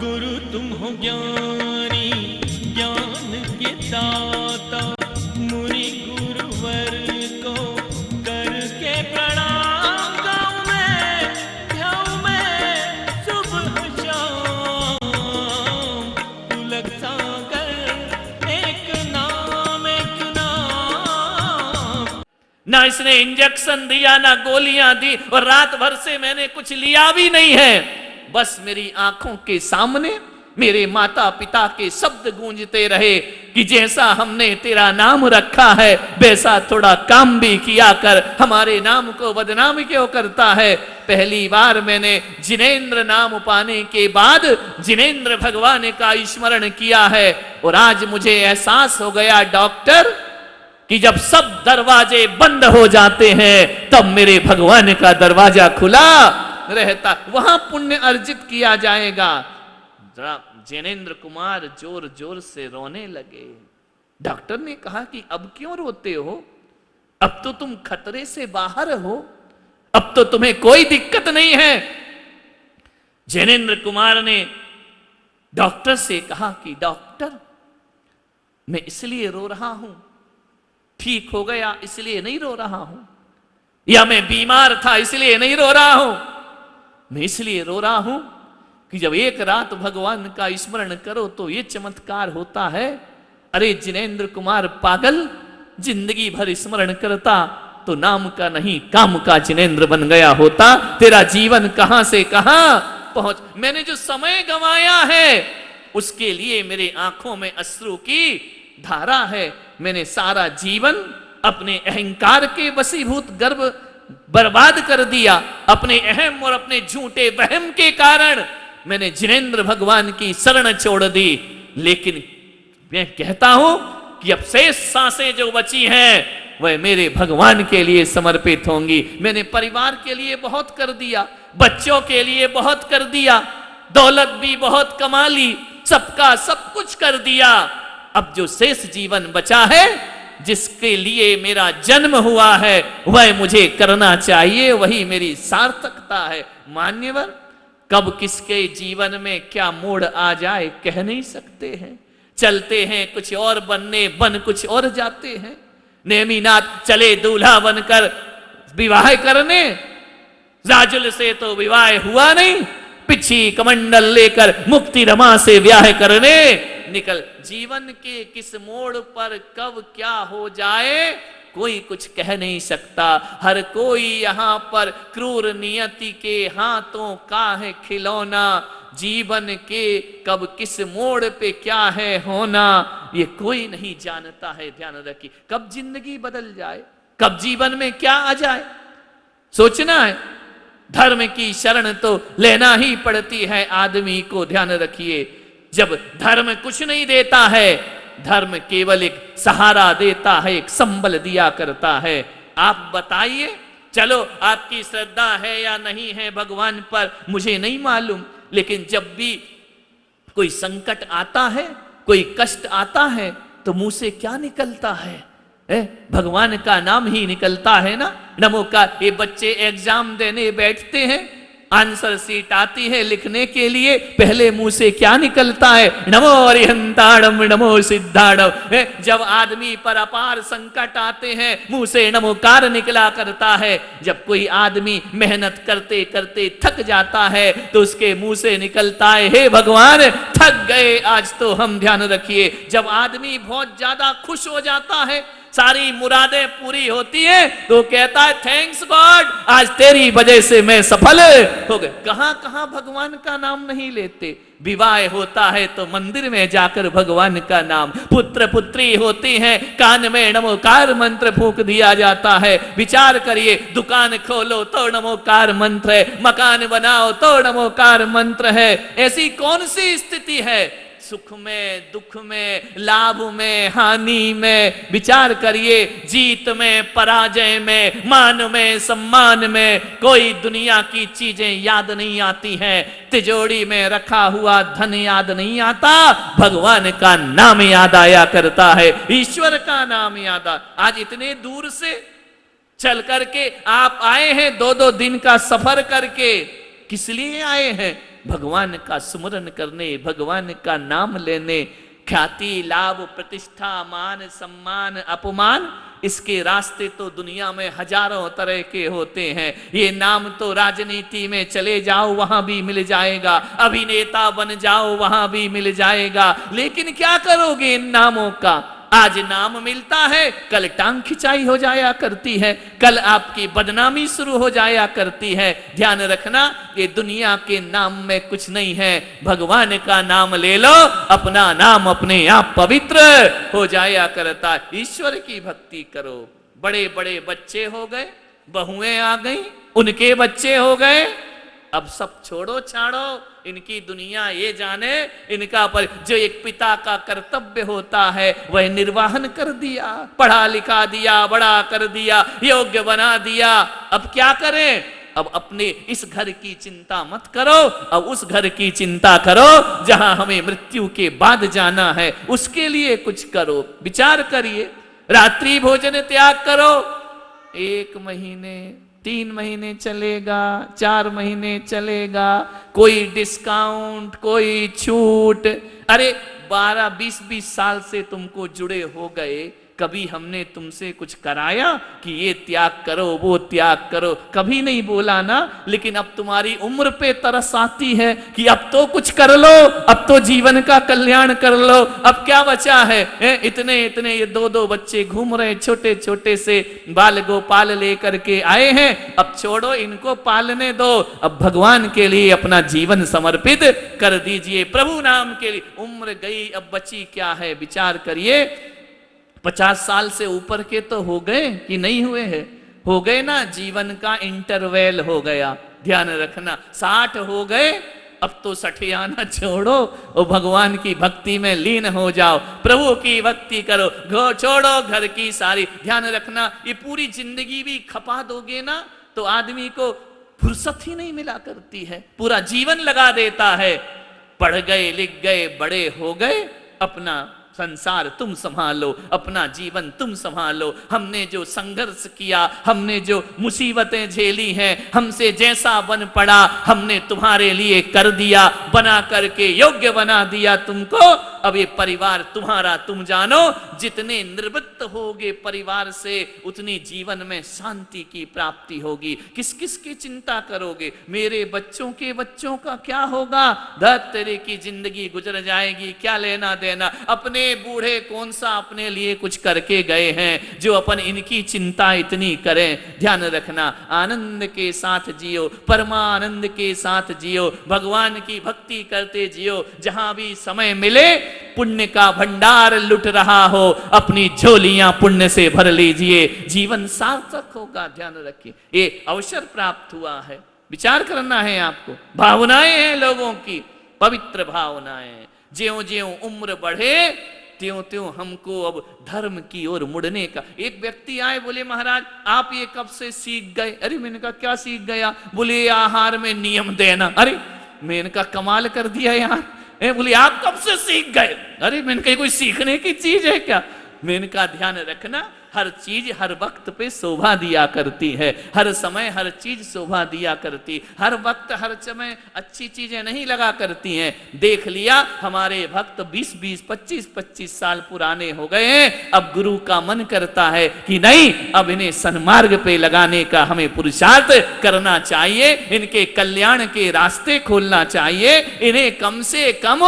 गुरु तुम हो ज्ञानी ज्ञान के दाता, मुनि गुरुवर को करके प्रणाम गाऊं मैं सुबह शाम। तुलक सागर एक नाम ना इसने इंजेक्शन दिया ना गोलियां दी, और रात भर से मैंने कुछ लिया भी नहीं है। बस मेरी आंखों के सामने मेरे माता पिता के शब्द गूंजते रहे कि जैसा हमने तेरा नाम रखा है वैसा थोड़ा काम भी किया कर, हमारे नाम को बदनाम क्यों करता है। पहली बार मैंने जिनेंद्र नाम पाने के बाद जिनेंद्र भगवान का स्मरण किया है, और आज मुझे एहसास हो गया डॉक्टर कि जब सब दरवाजे बंद हो जाते हैं तब मेरे भगवान का दरवाजा खुला रहता, वहां पुण्य अर्जित किया जाएगा। जिनेंद्र कुमार जोर जोर से रोने लगे। डॉक्टर ने कहा कि अब क्यों रोते हो, अब तो तुम खतरे से बाहर हो, अब तो तुम्हें कोई दिक्कत नहीं है। जिनेंद्र कुमार ने डॉक्टर से कहा कि डॉक्टर मैं इसलिए रो रहा हूं, ठीक हो गया इसलिए नहीं रो रहा हूं, या मैं बीमार था इसलिए नहीं रो रहा हूं, मैं इसलिए रो रहा हूं कि जब एक रात भगवान का स्मरण करो तो ये चमत्कार होता है। अरे जिनेंद्र कुमार पागल, जिंदगी भर स्मरण करता तो नाम का नहीं काम का जिनेंद्र बन गया होता। तेरा जीवन कहां से कहां पहुंच, मैंने जो समय गंवाया है उसके लिए मेरे आंखों में अश्रु की धारा है। मैंने सारा जीवन अपने अहंकार के वशीभूत गर्व बर्बाद कर दिया, अपने अहम और अपने झूठे वहम के कारण मैंने जिनेंद्र भगवान की शरण छोड़ दी। लेकिन मैं कहता हूं कि अब शेष सांसें जो बची हैं वह मेरे भगवान के लिए समर्पित होंगी। मैंने परिवार के लिए बहुत कर दिया, बच्चों के लिए बहुत कर दिया, दौलत भी बहुत कमा ली, सबका सब कुछ कर दिया। अब जो शेष जीवन बचा है, जिसके लिए मेरा जन्म हुआ है, वह मुझे करना चाहिए, वही मेरी सार्थकता है। मान्यवर, कब किसके जीवन में क्या मोड़ आ जाए कह नहीं सकते हैं। चलते हैं कुछ और बनने, बन कुछ और जाते हैं। नेमिनाथ चले दूल्हा बनकर विवाह करने, राजुल से तो विवाह हुआ नहीं, पिछी कमंडल लेकर मुक्ति रमा से ब्याह करने निकल। जीवन के किस मोड़ पर कब क्या हो जाए कोई कुछ कह नहीं सकता। हर कोई यहाँ पर क्रूर नियति के हाथों का है खिलौना। जीवन के कब किस मोड़ पे क्या है होना ये कोई नहीं जानता है। ध्यान रखिए, कब जिंदगी बदल जाए, कब जीवन में क्या आ जाए, सोचना है। धर्म की शरण तो लेना ही पड़ती है आदमी को। ध्यान रखिए, जब धर्म कुछ नहीं देता है, धर्म केवल एक सहारा देता है, एक संबल दिया करता है। आप बताइए, चलो आपकी श्रद्धा है या नहीं है भगवान पर मुझे नहीं मालूम, लेकिन जब भी कोई संकट आता है, कोई कष्ट आता है, तो मुंह से क्या निकलता है? भगवान का नाम ही निकलता है ना। नमो का ये बच्चे एग्जाम देने बैठते हैं, आंसर सीट आती है लिखने के लिए, पहले मुंह से क्या निकलता है? नमो अरिहंताणम नमो सिद्धाणम। जब आदमी पर अपार संकट आते हैं मुंह से नमोकार निकला करता है। जब कोई आदमी मेहनत करते करते थक जाता है तो उसके मुंह से निकलता है हे भगवान थक गए आज तो हम। ध्यान रखिए, जब आदमी बहुत ज्यादा खुश हो जाता है, सारी मुरादें पूरी होती है, तो कहता है थैंक्स गॉड आज तेरी वजह से मैं सफल हो गए। कहां कहां भगवान का नाम नहीं लेते। विवाह होता है तो मंदिर में जाकर भगवान का नाम, पुत्र पुत्री होती हैं कान में नमोकार मंत्र फूंक दिया जाता है। विचार करिए, दुकान खोलो तो नमोकार मंत्र है, मकान बनाओ तो नमोकार मंत्र है। ऐसी कौन सी स्थिति है? सुख में, दुख में, लाभ में, हानि में, विचार करिए। जीत में, पराजय में, मान में, सम्मान में, कोई दुनिया की चीजें याद नहीं आती हैं। तिजोरी में रखा हुआ धन याद नहीं आता, भगवान का नाम याद आया करता है, ईश्वर का नाम याद आ। आज इतने दूर से चल करके आप आए हैं, 2-2 दिन का सफर करके, किस लिए आए हैं? भगवान का सुमरन करने, भगवान का नाम लेने। ख्याति, लाभ, प्रतिष्ठा, मान, सम्मान, अपमान, इसके रास्ते तो दुनिया में हजारों तरह के होते हैं। ये नाम तो राजनीति में चले जाओ वहां भी मिल जाएगा, अभिनेता बन जाओ वहां भी मिल जाएगा, लेकिन क्या करोगे इन नामों का? आज नाम मिलता है, कल टांग खिंचाई हो जाया करती है, कल आपकी बदनामी शुरू हो जाया करती है। ध्यान रखना, ये दुनिया के नाम में कुछ नहीं है। भगवान का नाम ले लो, अपना नाम अपने आप पवित्र हो जाया करता है। ईश्वर की भक्ति करो। बड़े बड़े बच्चे हो गए, बहुएं आ गई, उनके बच्चे हो गए, अब सब छोड़ो छाड़ो, इनकी दुनिया ये जाने, इनका पर जो एक पिता का कर्तव्य होता है वह निर्वाहन कर दिया, पढ़ा लिखा दिया, बड़ा कर दिया, योग्य बना दिया। अब क्या करें? अब अपने इस घर की चिंता मत करो, अब उस घर की चिंता करो जहां हमें मृत्यु के बाद जाना है, उसके लिए कुछ करो। विचार करिए, रात्रि भोजन त्याग करो। 1 महीने, 3 महीने चलेगा, 4 महीने चलेगा, कोई डिस्काउंट, कोई छूट। अरे 12, 20 साल से तुमको जुड़े हो गए, कभी हमने तुमसे कुछ कराया कि ये त्याग करो, वो त्याग करो? कभी नहीं बोला ना। लेकिन अब तुम्हारी उम्र पे तरस आती है कि अब तो कुछ कर लो, अब तो जीवन का कल्याण कर लो। अब क्या बचा है? इतने इतने ये 2-2 बच्चे घूम रहे, छोटे छोटे से बाल गोपाल लेकर के आए हैं। अब छोड़ो, इनको पालने दो, अब भगवान के लिए अपना जीवन समर्पित कर दीजिए, प्रभु नाम के लिए। उम्र गई, अब बची क्या है? विचार करिए। 50 साल से ऊपर के तो हो गए कि नहीं हुए हैं? हो गए ना। जीवन का इंटरवल हो गया, ध्यान रखना। 60 हो गए, अब तो सठियाना छोड़ो और भगवान की भक्ति में लीन हो जाओ, प्रभु की भक्ति करो, छोड़ो घर की सारी। ध्यान रखना, ये पूरी जिंदगी भी खपा दोगे ना तो आदमी को फुर्सत ही नहीं मिला करती है, पूरा जीवन लगा देता है। पढ़ गए, लिख गए, बड़े हो गए, अपना संसार तुम संभालो, अपना जीवन तुम संभालो। हमने जो संघर्ष किया, हमने जो मुसीबतें झेली हैं, हमसे जैसा बन पड़ा हमने तुम्हारे लिए कर दिया, बना करके योग्य बना दिया तुमको। अब ये परिवार तुम्हारा, तुम जानो। जितने निवृत्त होगे परिवार से, उतनी जीवन में शांति की प्राप्ति होगी। किस किस की चिंता करोगे? मेरे बच्चों के बच्चों का क्या होगा? धत तेरे की जिंदगी गुजर जाएगी, क्या लेना देना। अपने बूढ़े कौन सा अपने लिए कुछ करके गए हैं जो अपन इनकी चिंता इतनी करें? ध्यान रखना, आनंद के साथ जियो, परमानंद के साथ जियो, भगवान की भक्ति करते जियो। जहां भी समय मिले पुण्य का भंडार लुट रहा हो, अपनी झोलियां पुण्य से भर लीजिए, जीवन सार्थक होगा। ध्यान रखिए, ये अवसर प्राप्त हुआ है, विचार करना है आपको। भावनाएं हैं लोगों की, पवित्र भावनाएं। ज्यों ज्यों उम्र बढ़े त्यों त्यों हमको अब धर्म की ओर मुड़ने का। एक व्यक्ति आए, बोले महाराज आप ये कब से सीख गए? अरे मैंने कहा क्या सीख गया? बोले आहार में नियम देना। अरे मैंने कहा कमाल कर दिया यार। बोले आप कब से सीख गए? अरे मैंने कहा कोई सीखने की चीज है क्या? मैंने कहा ध्यान रखना, हर चीज हर वक्त पे शोभा दिया करती है, हर समय हर चीज शोभा दिया करती, हर वक्त हर समय अच्छी चीजें नहीं लगा करती हैं। देख लिया हमारे भक्त 20-20, 25-25 साल पुराने हो गए हैं, अब गुरु का मन करता है कि नहीं, अब इन्हें सन्मार्ग पे लगाने का हमें पुरुषार्थ करना चाहिए, इनके कल्याण के रास्ते खोलना चाहिए। इन्हें कम से कम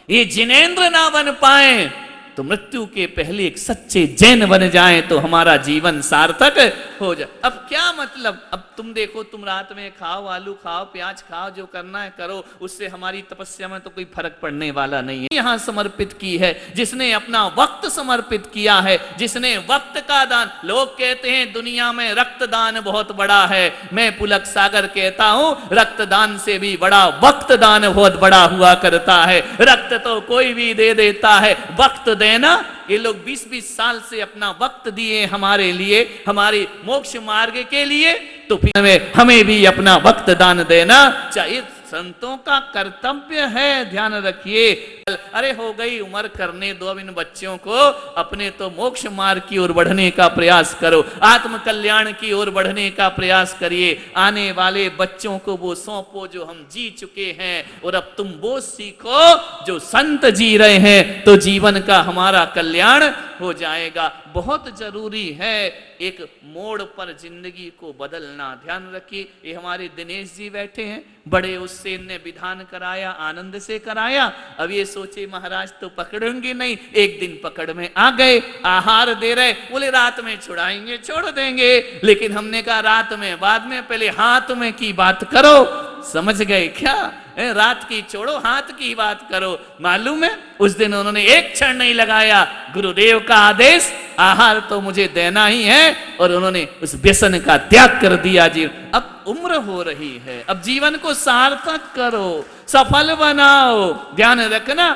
ये जिनेंद्र ना बन पाए तो मृत्यु के पहले एक सच्चे जैन बन जाएं तो हमारा जीवन सार्थक हो जाए। अब क्या मतलब? अब तुम देखो, तुम रात में खाओ, आलू खाओ, प्याज खाओ, जो करना है करो, उससे हमारी तपस्या में तो कोई फर्क पड़ने वाला नहीं है। यहाँ समर्पित की है जिसने अपना वक्त समर्पित किया है, जिसने वक्त का दान। लोग कहते हैं दुनिया में रक्तदान बहुत बड़ा है, मैं पुलक सागर कहता हूं रक्तदान से भी बड़ा वक्त दान बहुत बड़ा हुआ करता है। रक्त तो कोई भी दे देता है, वक्त देना, ये लोग 20-20 साल से अपना वक्त दिए हमारे लिए, हमारे मोक्ष मार्ग के लिए, तो फिर हमें भी अपना वक्त दान देना चाहिए। संतों का कर्तव्य है, ध्यान रखिए। अरे हो गई उम्र, करने दो अब इन बच्चों को, अपने तो मोक्ष मार्ग की ओर बढ़ने का प्रयास करो, आत्म कल्याण की ओर बढ़ने का प्रयास करिए। आने वाले बच्चों को वो सौंपो जो हम जी चुके हैं, और अब तुम वो सीखो जो संत जी रहे हैं, तो जीवन का हमारा कल्याण हो जाएगा। बहुत जरूरी है एक मोड़ पर जिंदगी को बदलना। ध्यान रखिए, ये हमारे दिनेश जी बैठे हैं, बड़े उससे ने विधान कराया, आनंद से कराया। अब ये सोचे महाराज तो पकड़ेंगे नहीं, एक दिन पकड़ में आ गए, आहार दे रहे, बोले रात में छुड़ाएंगे, छोड़ देंगे। लेकिन हमने कहा रात में बाद में, पहले हाथ में की बात करो। समझ गए क्या? रात की छोड़ो, हाथ की बात करो। मालूम है उस दिन उन्होंने एक क्षण नहीं लगाया, गुरुदेव का आदेश, आहार तो मुझे देना ही है, और उन्होंने उस व्यसन का त्याग कर दिया। जी अब उम्र हो रही है, अब जीवन को सार्थक करो, सफल बनाओ। ध्यान रखना,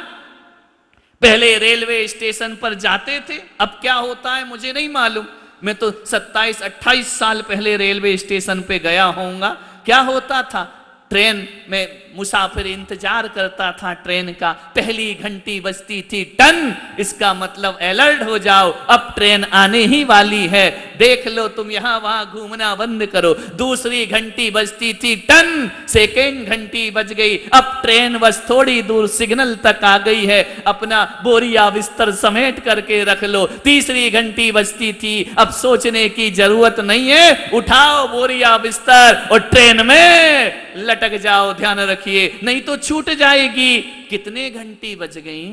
पहले रेलवे स्टेशन पर जाते थे, अब क्या होता है मुझे नहीं मालूम। मैं तो 27-28 साल पहले रेलवे स्टेशन पे गया होऊंगा। क्या होता था, ट्रेन में मुसाफिर इंतजार करता था ट्रेन का, पहली घंटी बजती थी टन, इसका मतलब अलर्ट हो जाओ, अब ट्रेन आने ही वाली है, देख लो तुम यहां वहां घूमना बंद करो। दूसरी घंटी बजती थी टन, सेकेंड घंटी बज गई, अब ट्रेन बस थोड़ी दूर सिग्नल तक आ गई है, अपना बोरिया बिस्तर समेट करके रख लो। तीसरी घंटी बजती थी, अब सोचने की जरूरत नहीं है, उठाओ बोरिया बिस्तर और ट्रेन में लटक जाओ। ध्यान रखिए, नहीं तो छूट जाएगी। कितने घंटी बज गई?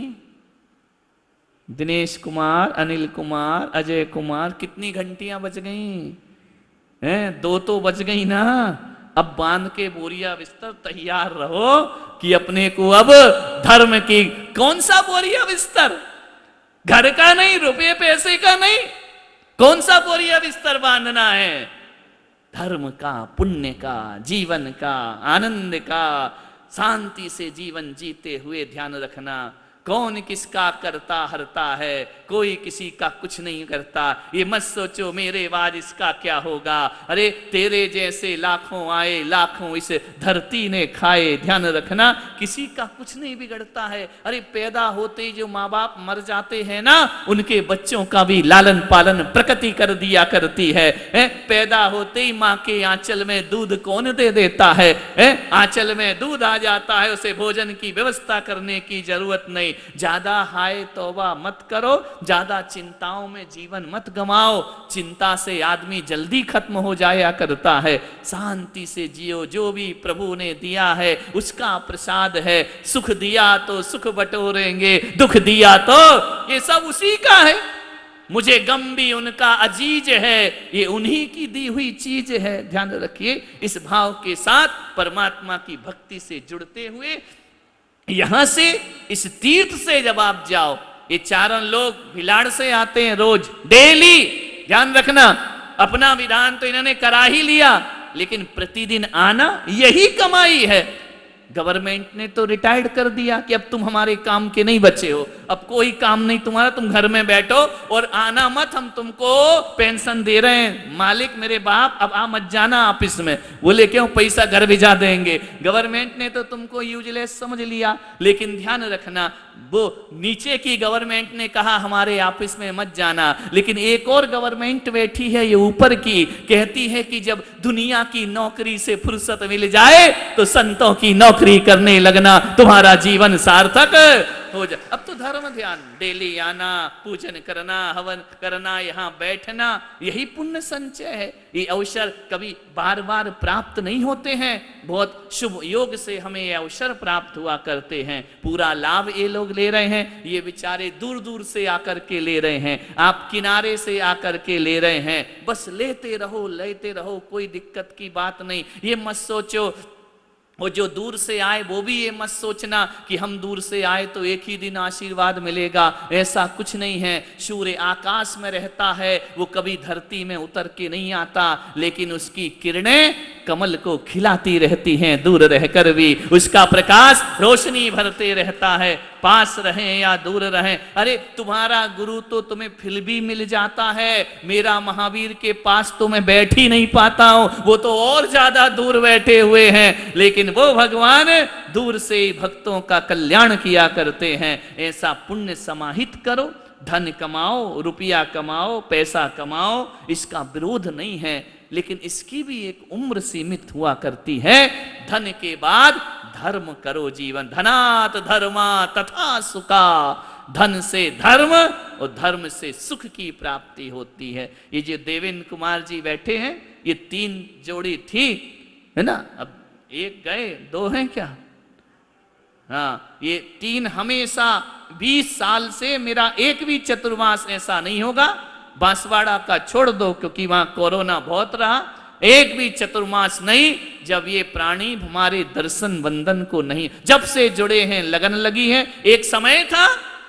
दिनेश कुमार, अनिल कुमार, अजय कुमार, कितनी घंटियां बज गई हैं? 2 तो बज गई ना। अब बांध के बोरिया बिस्तर तैयार रहो कि अपने को अब धर्म की, कौन सा बोरिया बिस्तर? घर का नहीं, रुपये पैसे का नहीं, कौन सा बोरिया बिस्तर बांधना है? धर्म का, पुण्य का, जीवन का, आनंद का, शांति से जीवन जीते हुए। ध्यान रखना, कौन किसका करता हरता है, कोई किसी का कुछ नहीं करता। ये मत सोचो मेरे बाद इसका क्या होगा, अरे तेरे जैसे लाखों आए, लाखों इस धरती ने खाए। ध्यान रखना, किसी का कुछ नहीं बिगड़ता है। अरे पैदा होते ही जो माँ बाप मर जाते हैं ना, उनके बच्चों का भी लालन पालन प्रकृति कर दिया करती है। पैदा होते ही माँ के आंचल में दूध कौन दे देता है? आंचल में दूध आ जाता है, उसे भोजन की व्यवस्था करने की जरूरत नहीं। ज्यादा हाय तौबा मत करो, ज्यादा चिंताओं में जीवन मत गमाओ। चिंता से आदमी जल्दी खत्म हो जाया करता है। शांति से जियो, जो भी प्रभु ने दिया है उसका प्रसाद है। सुख दिया तो सुख बटोरेंगे, दुख दिया तो ये सब उसी का है। मुझे गम भी उनका अजीज है, ये उन्हीं की दी हुई चीज है। ध्यान रखिए, इस भाव के साथ परमात्मा की भक्ति से जुड़ते हुए यहां से, इस तीर्थ से जब आप जाओ, ये चारण लोग भिलाड़ से आते हैं रोज, डेली। ध्यान रखना, अपना विधान तो इन्होंने करा ही लिया, लेकिन प्रतिदिन आना यही कमाई है। गवर्नमेंट ने तो रिटायर्ड कर दिया कि अब तुम हमारे काम के नहीं बचे हो, अब कोई काम नहीं तुम्हारा, तुम घर में बैठो और आना मत, हम तुमको पेंशन दे रहे हैं। मालिक मेरे बाप, अब आ मत जाना ऑफिस में। बोले क्यों? पैसा घर भिजा देंगे। गवर्नमेंट ने तो तुमको यूजलेस समझ लिया। लेकिन ध्यान रखना, वो नीचे की गवर्नमेंट ने कहा हमारे ऑफिस में मत जाना, लेकिन एक और गवर्नमेंट बैठी है ये ऊपर की, कहती है कि जब दुनिया की नौकरी से फुर्सत मिल जाए तो संतों की नौकरी करने लगना, तुम्हारा जीवन सार्थक हो जाए। अब तो धर्म ध्यान, डेली आना, पूजन करना, हवन करना, यहाँ बैठना, यही पुण्य संचय है। ये अवसर कभी बार बार प्राप्त नहीं होते हैं, बहुत शुभ योग से हमें ये अवसर प्राप्त हुआ करते हैं। पूरा लाभ ये लोग ले रहे हैं, ये बेचारे दूर दूर से आकर के ले रहे हैं, आप किनारे से आकर के ले रहे हैं। बस लेते रहो, लेते रहो, कोई दिक्कत की बात नहीं। ये मत सोचो, वो जो दूर से आए वो भी ये मत सोचना कि हम दूर से आए तो एक ही दिन आशीर्वाद मिलेगा, ऐसा कुछ नहीं है। सूर्य आकाश में रहता है, वो कभी धरती में उतर के नहीं आता, लेकिन उसकी किरणें कमल को खिलाती रहती हैं, दूर रहकर भी उसका प्रकाश रोशनी भरते रहता है, पास रहें या दूर रहें। अरे तुम्हारा गुरु तो तुम्हें फिर भी मिल जाता है, मेरा महावीर के पास तो मैं बैठ ही नहीं पाता हूं, वो तो और ज्यादा दूर बैठे हुए हैं, लेकिन वो भगवान दूर से भक्तों का कल्याण किया करते हैं। ऐसा पुण्य समाहित करो, धन कमाओ, रुपया कमाओ, पैसा कमाओ, इसका विरोध नहीं है, लेकिन इसकी भी एक उम्र सीमित हुआ करती है। धन के बाद धर्म करो जीवन, धनात धर्मा तथा सुखा, धन से धर्म और धर्म से सुख की प्राप्ति होती है। ये जो देवेंद्र कुमार जी बैठे हैं, ये 3 जोड़ी थी, है ना, अब एक गए, 2 हैं क्या? हाँ, ये 3 हमेशा 20 साल से मेरा एक भी चतुर्मास ऐसा नहीं होगा, बांसवाड़ा का छोड़ दो क्योंकि वहां कोरोना बहुत रहा, एक भी चतुर्मास नहीं जब ये प्राणी हमारे दर्शन वंदन को नहीं, जब से जुड़े हैं लगन लगी है। एक समय था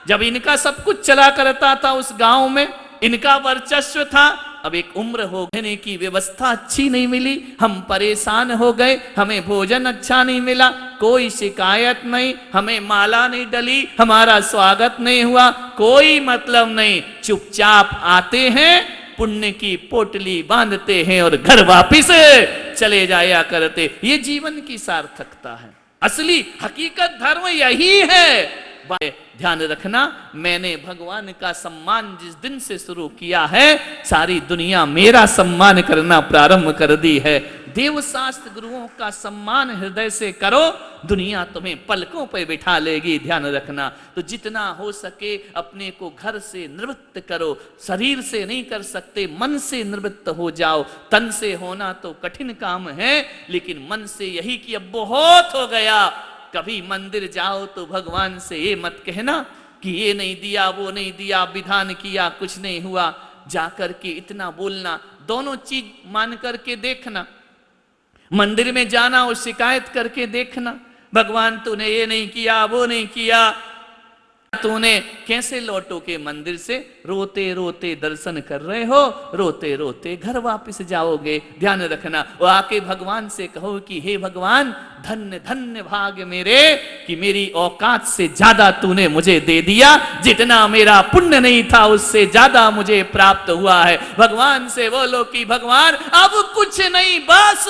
जब इनका सब कुछ चला करता था, उस गांव में इनका वर्चस्व था। अब एक उम्र हो गने की व्यवस्था अच्छी नहीं मिली, हम परेशान हो गए, हमें भोजन अच्छा नहीं मिला, कोई शिकायत नहीं, हमें माला नहीं डली, हमारा स्वागत नहीं हुआ, कोई मतलब नहीं, चुपचाप आते हैं, पुण्य की पोटली बांधते हैं और घर वापिस चले जाया करते। ये जीवन की सार्थकता है, असली हकीकत धर्म यही है। ध्यान रखना, मैंने भगवान का सम्मान जिस दिन से शुरू किया है, सारी दुनिया मेरा सम्मान करना प्रारंभ कर दी है। देव शास्त्र गुरुओं का सम्मान हृदय से करो, दुनिया तुम्हें पलकों पर बिठा लेगी। ध्यान रखना, तो जितना हो सके अपने को घर से निवृत्त करो, शरीर से नहीं कर सकते, मन से निवृत्त हो जाओ। तन से होना तो कठिन काम है, लेकिन मन से यही कि अब बहुत हो गया। कभी मंदिर जाओ तो भगवान से ये मत कहना कि ये नहीं दिया, वो नहीं दिया, विधान किया, कुछ नहीं हुआ। जाकर के इतना बोलना, दोनों चीज मान करके देखना। मंदिर में जाना और शिकायत करके देखना, भगवान तूने ये नहीं किया, वो नहीं किया, तूने कैसे लौटोगे मंदिर से? रोते रोते दर्शन कर रहे हो, रोते रोते घर वापस जाओगे। ध्यान रखना, वो आके भगवान से कहो कि हे भगवान, धन्य धन्य भाग्य मेरे कि मेरी औकात से ज्यादा तूने मुझे दे दिया, जितना मेरा पुण्य नहीं था उससे ज्यादा मुझे प्राप्त हुआ है। भगवान से बोलो कि भगवान अब कुछ नहीं, बस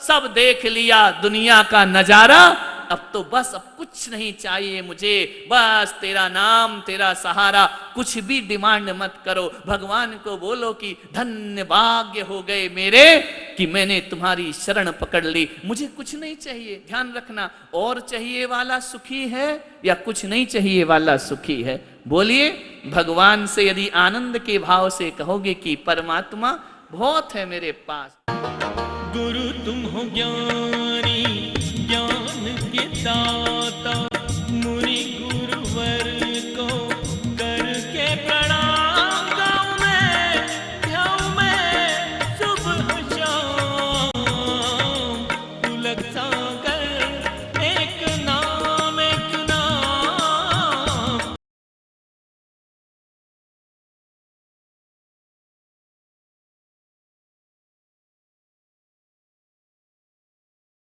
सब देख लिया दुनिया का नजारा, अब तो बस अब कुछ नहीं चाहिए मुझे, बस तेरा नाम, तेरा सहारा, कुछ भी डिमांड मत करो। भगवान को बोलो कि धन्य भाग्य हो गए मेरे कि मैंने तुम्हारी शरण पकड़ ली, मुझे कुछ नहीं चाहिए। ध्यान रखना, और चाहिए वाला सुखी है या कुछ नहीं चाहिए वाला सुखी है? बोलिए। भगवान से यदि आनंद के भाव से कहोगे कि परमात्मा बहुत है मेरे पास। गुरु तुम हो ज्ञानी, ज्ञान के दाता,